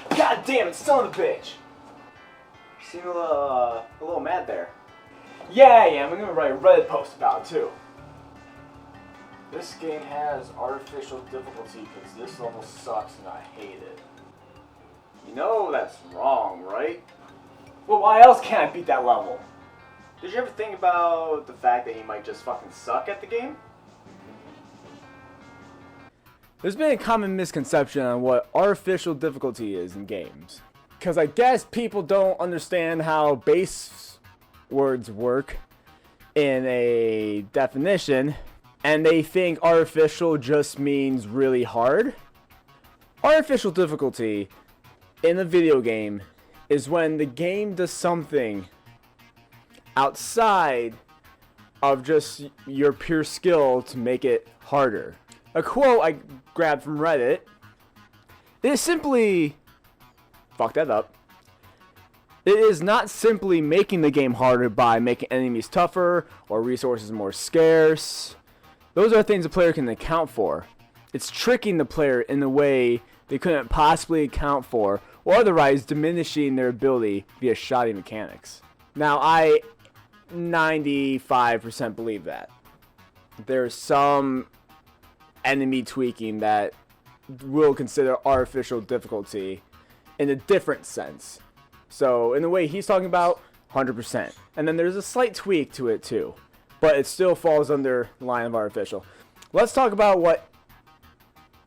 God damn it, son of a bitch! You seem a little mad there. Yeah, I am. I'm gonna write a Reddit post about it too. This game has artificial difficulty because this level sucks and I hate it. You know that's wrong, right? Well, why else can't I beat that level? Did you ever think about the fact that you might just fucking suck at the game? There's been a common misconception on what artificial difficulty is in games. Because I guess people don't understand how base words work in a definition, and they think artificial just means really hard. Artificial difficulty in a video game is when the game does something outside of just your pure skill to make it harder. A quote I grabbed from Reddit is simply, fuck that up. It is not simply making the game harder by making enemies tougher or resources more scarce. Those are things the player can account for. It's tricking the player in a way they couldn't possibly account for, or otherwise diminishing their ability via shoddy mechanics. Now, I 95% believe that. There's some enemy tweaking that will consider artificial difficulty in a different sense. So, in the way he's talking about, 100%. And then there's a slight tweak to it too, but it still falls under the line of artificial. Let's talk about what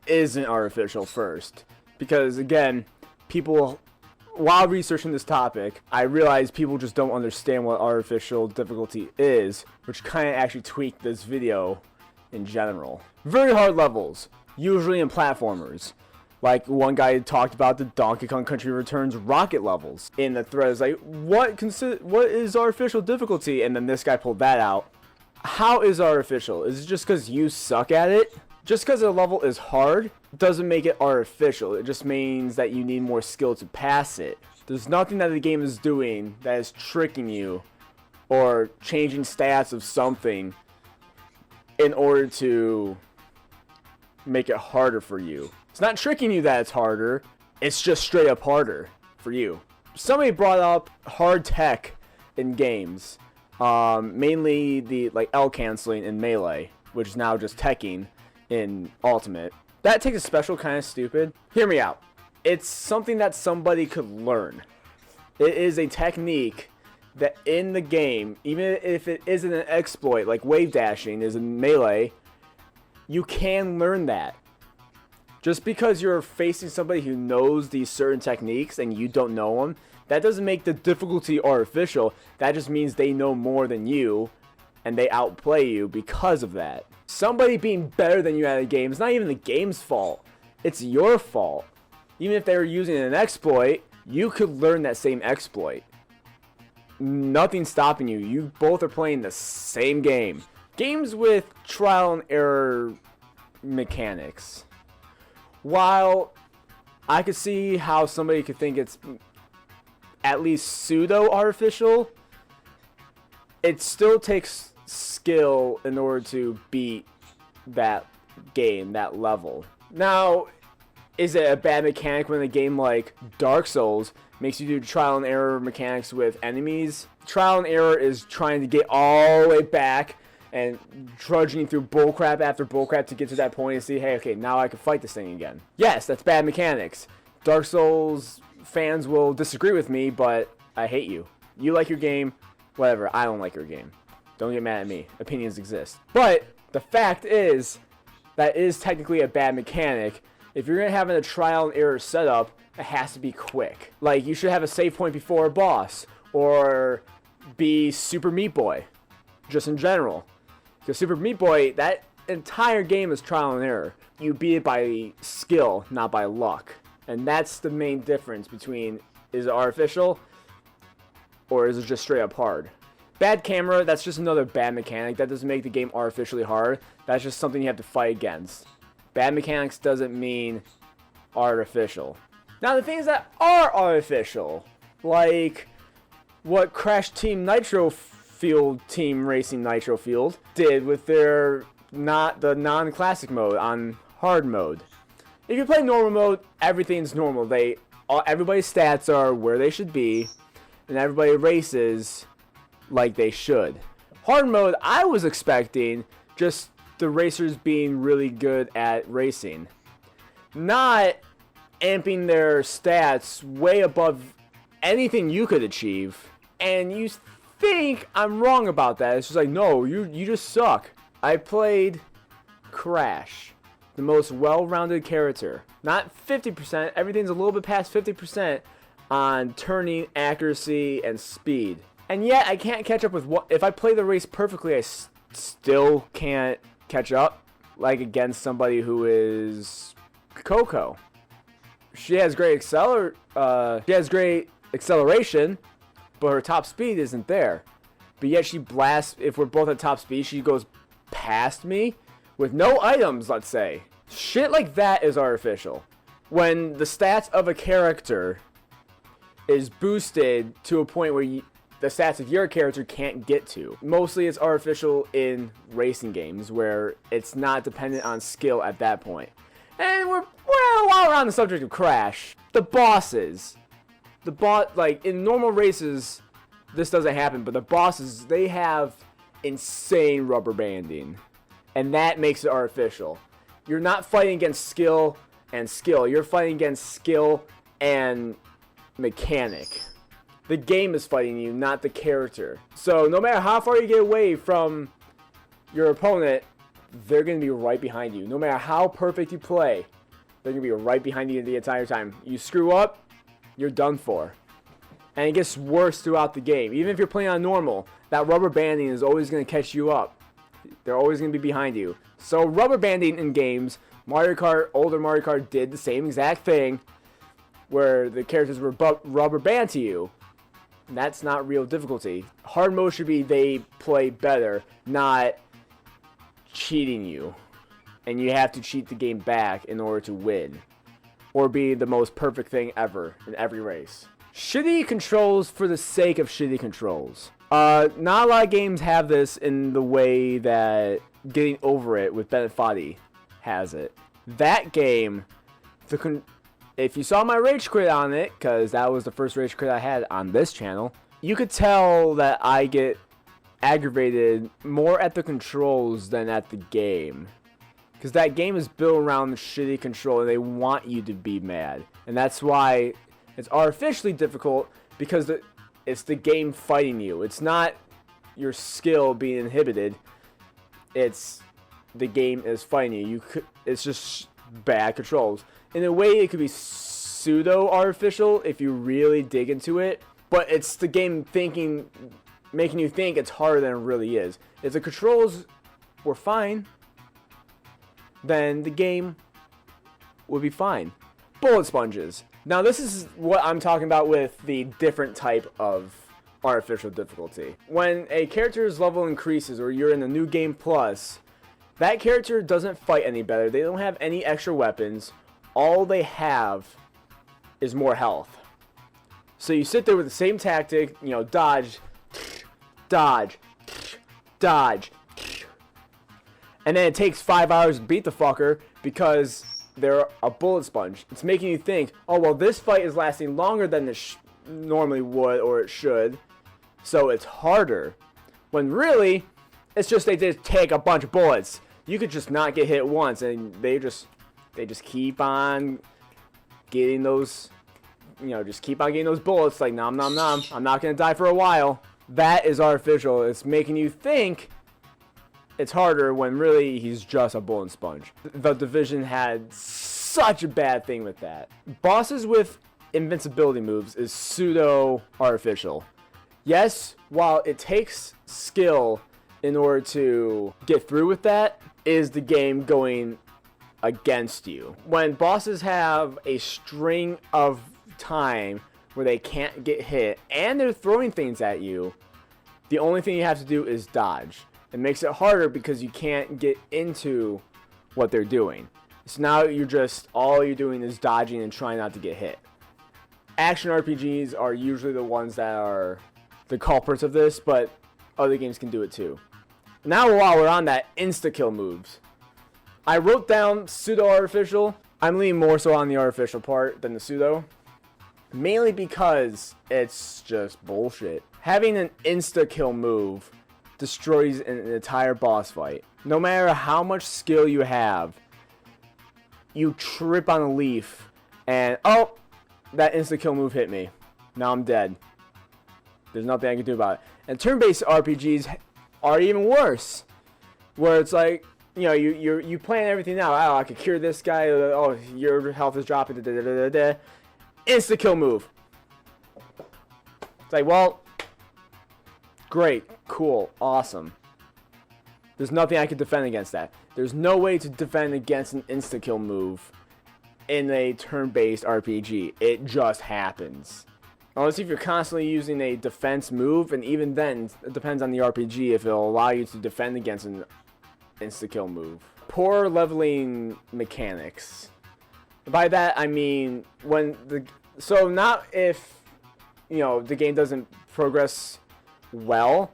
isn't artificial first, because again, people, while researching this topic, I realized people just don't understand what artificial difficulty is, which kind of actually tweaked this video in general. Very hard levels, usually in platformers. Like one guy talked about the Donkey Kong Country Returns rocket levels in the threads. Like, what is artificial difficulty? And then this guy pulled that out. How is artificial? Is it just because you suck at it? Just because a level is hard doesn't make it artificial. It just means that you need more skill to pass it. There's nothing that the game is doing that is tricking you or changing stats of something in order to make it harder for you. It's not tricking you that it's harder. It's just straight up harder for you. Somebody brought up hard tech in games. Mainly the L canceling in Melee, which is now just teching in Ultimate. That takes a special kind of stupid. Hear me out. It's something that somebody could learn. It is a technique that in the game, even if it isn't an exploit like wave dashing is in Melee, you can learn that. Just because you're facing somebody who knows these certain techniques and you don't know them, that doesn't make the difficulty artificial. That just means they know more than you and they outplay you because of that. Somebody being better than you at a game is not even the game's fault. It's your fault. Even if they were using an exploit, you could learn that same exploit. Nothing's stopping you. You both are playing the same game. Games with trial and error mechanics. While I could see how somebody could think it's at least pseudo-artificial, it still takes skill in order to beat that game, that level. Now, is it a bad mechanic when a game like Dark Souls makes you do trial and error mechanics with enemies? Trial and error is trying to get all the way back and trudging through bullcrap after bullcrap to get to that point and see, hey, okay, now I can fight this thing again. Yes, that's bad mechanics. Dark Souls fans will disagree with me, but I hate you. You like your game, whatever. I don't like your game. Don't get mad at me. Opinions exist. But the fact is, that is technically a bad mechanic. If you're going to have a trial and error setup, it has to be quick. Like, you should have a save point before a boss, or be Super Meat Boy, just in general. Because Super Meat Boy, that entire game is trial and error. You beat it by skill, not by luck. And that's the main difference between, is it artificial or is it just straight up hard? Bad camera, that's just another bad mechanic. That doesn't make the game artificially hard. That's just something you have to fight against. Bad mechanics doesn't mean artificial. Now the things that are artificial, like what Crash Team Nitro Field Team Racing Nitro Field did with their not the non-classic mode, on hard mode. If you play normal mode, everything's normal. Everybody's stats are where they should be, and everybody races like they should. Hard mode, I was expecting just the racers being really good at racing, not amping their stats way above anything you could achieve. And you think I'm wrong about that. It's just like, no, you just suck. I played Crash, the most well-rounded character. Not 50%, everything's a little bit past 50% on turning, accuracy, and speed. And yet, I can't catch up with what. If I play the race perfectly, I still can't catch up. Like against somebody who is Coco. She has great acceleration, but her top speed isn't there. But yet she blasts. If we're both at top speed, she goes past me with no items, let's say. Shit like that is artificial. When the stats of a character is boosted to a point where the stats of your character can't get to. Mostly it's artificial in racing games where it's not dependent on skill at that point. And while we're on the subject of Crash, the bosses. Like in normal races, this doesn't happen, but the bosses, they have insane rubber banding. And that makes it artificial. You're not fighting against skill and skill. You're fighting against skill and mechanic. The game is fighting you, not the character. So no matter how far you get away from your opponent, they're going to be right behind you. No matter how perfect you play, they're going to be right behind you the entire time. You screw up, you're done for. And it gets worse throughout the game. Even if you're playing on normal, that rubber banding is always going to catch you up. They're always going to be behind you. So rubber banding in games, Mario Kart, older Mario Kart did the same exact thing where the characters were rubber band to you. That's not real difficulty. Hard mode should be they play better, not cheating you. And you have to cheat the game back in order to win. Or be the most perfect thing ever in every race. Shitty controls for the sake of shitty controls. Not a lot of games have this in the way that Getting Over It with Bennett Foddy has it. That game, if you saw my rage quit on it, because that was the first rage quit I had on this channel, you could tell that I get aggravated more at the controls than at the game. Because that game is built around the shitty control and they want you to be mad. And that's why it's artificially difficult, because it's the game fighting you. It's not your skill being inhibited. It's the game is fighting you. It's just bad controls. In a way, it could be pseudo-artificial if you really dig into it. But it's the game making you think it's harder than it really is. If the controls were fine, then the game would be fine. Bullet sponges. Now this is what I'm talking about with the different type of artificial difficulty. When a character's level increases or you're in the new game plus, that character doesn't fight any better. They don't have any extra weapons. All they have is more health. So you sit there with the same tactic, dodge, dodge, dodge. And then it takes 5 hours to beat the fucker because they're a bullet sponge. It's making you think, oh, well, this fight is lasting longer than it normally would or it should, so it's harder. When really, it's just they just take a bunch of bullets. You could just not get hit once, and they just keep on getting those, just keep on getting those bullets like nom nom nom. I'm not gonna die for a while. That is artificial. It's making you think it's harder when really he's just a bullet sponge. The Division had such a bad thing with that. Bosses with invincibility moves is pseudo artificial. Yes, while it takes skill in order to get through with that, is the game going against you. When bosses have a string of time where they can't get hit and they're throwing things at you, the only thing you have to do is dodge. It makes it harder because you can't get into what they're doing. So now all you're doing is dodging and trying not to get hit. Action RPGs are usually the ones that are the culprits of this, but other games can do it too. Now while we're on that, insta-kill moves. I wrote down pseudo-artificial. I'm leaning more so on the artificial part than the pseudo. Mainly because it's just bullshit. Having an insta-kill move destroys an entire boss fight. No matter how much skill you have, you trip on a leaf and, oh, that insta-kill move hit me. Now I'm dead. There's nothing I can do about it. And turn-based RPGs are even worse. Where it's like, you know, you plan everything out. Oh, I could cure this guy. Oh, your health is dropping. Insta-kill move. It's like, well, great, cool, awesome. There's nothing I can defend against that. There's no way to defend against an insta-kill move in a turn-based RPG. It just happens. Unless if you're constantly using a defense move, and even then, it depends on the RPG if it'll allow you to defend against an insta-kill move. Poor leveling mechanics. By that, I mean, so not if, you know, the game doesn't progress well,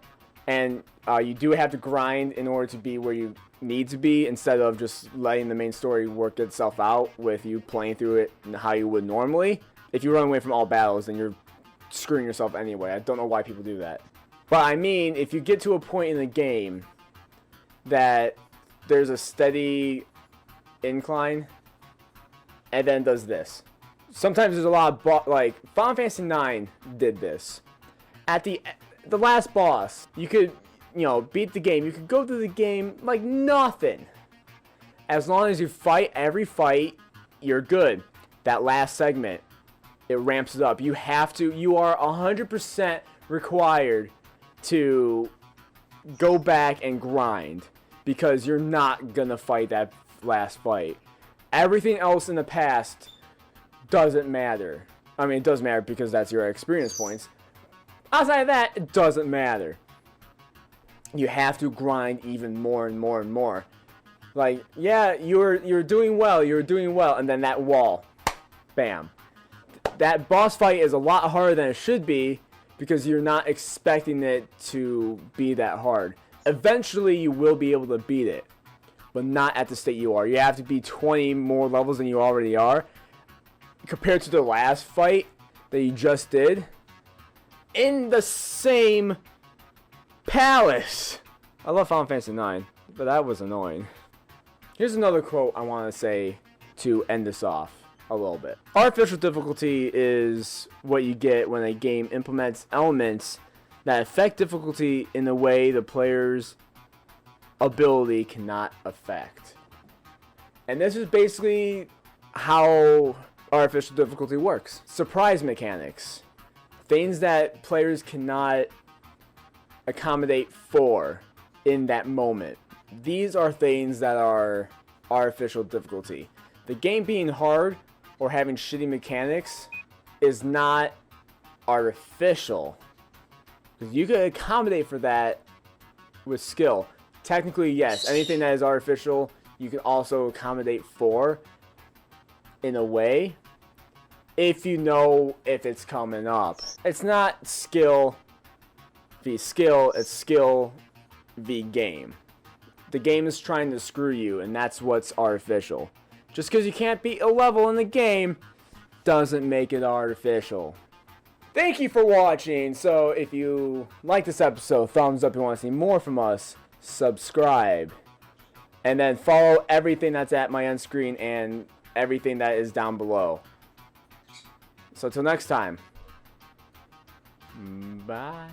and you do have to grind in order to be where you need to be, instead of just letting the main story work itself out with you playing through it how you would normally. If you run away from all battles, then you're screwing yourself anyway. I don't know why people do that. But I mean, if you get to a point in the game that there's a steady incline, and then does this. Sometimes there's a lot of, like, Final Fantasy IX did this. At the last boss, you could, you know, beat the game. You could go through the game like nothing. As long as you fight every fight, you're good. That last segment, it ramps it up. You are 100% required to go back and grind, because you're not gonna fight that last fight. Everything else in the past doesn't matter. I mean, it does matter because that's your experience points. Outside of that, it doesn't matter. You have to grind even more and more and more. Like, yeah, you're doing well, and then that wall, bam. That boss fight is a lot harder than it should be because you're not expecting it to be that hard. Eventually, you will be able to beat it, but not at the state you are. You have to be 20 more levels than you already are, compared to the last fight that you just did in the same palace. I love Final Fantasy IX, but that was annoying. Here's another quote I want to say to end this off a little bit. Artificial difficulty is what you get when a game implements elements that affect difficulty in a way the player's ability cannot affect. And this is basically how artificial difficulty works. Surprise mechanics. Things that players cannot accommodate for in that moment. These are things that are artificial difficulty. The game being hard or having shitty mechanics is not artificial. Because you can accommodate for that with skill. Technically, yes, anything that is artificial, you can also accommodate for in a way, if you know if it's coming up. It's not skill v skill, it's skill v game. The game is trying to screw you, and that's what's artificial. Just because you can't beat a level in the game doesn't make it artificial. Thank you for watching. So if you like this episode, thumbs up. If you want to see more from us, subscribe. And then follow everything that's at my end screen and everything that is down below. So till next time. Bye.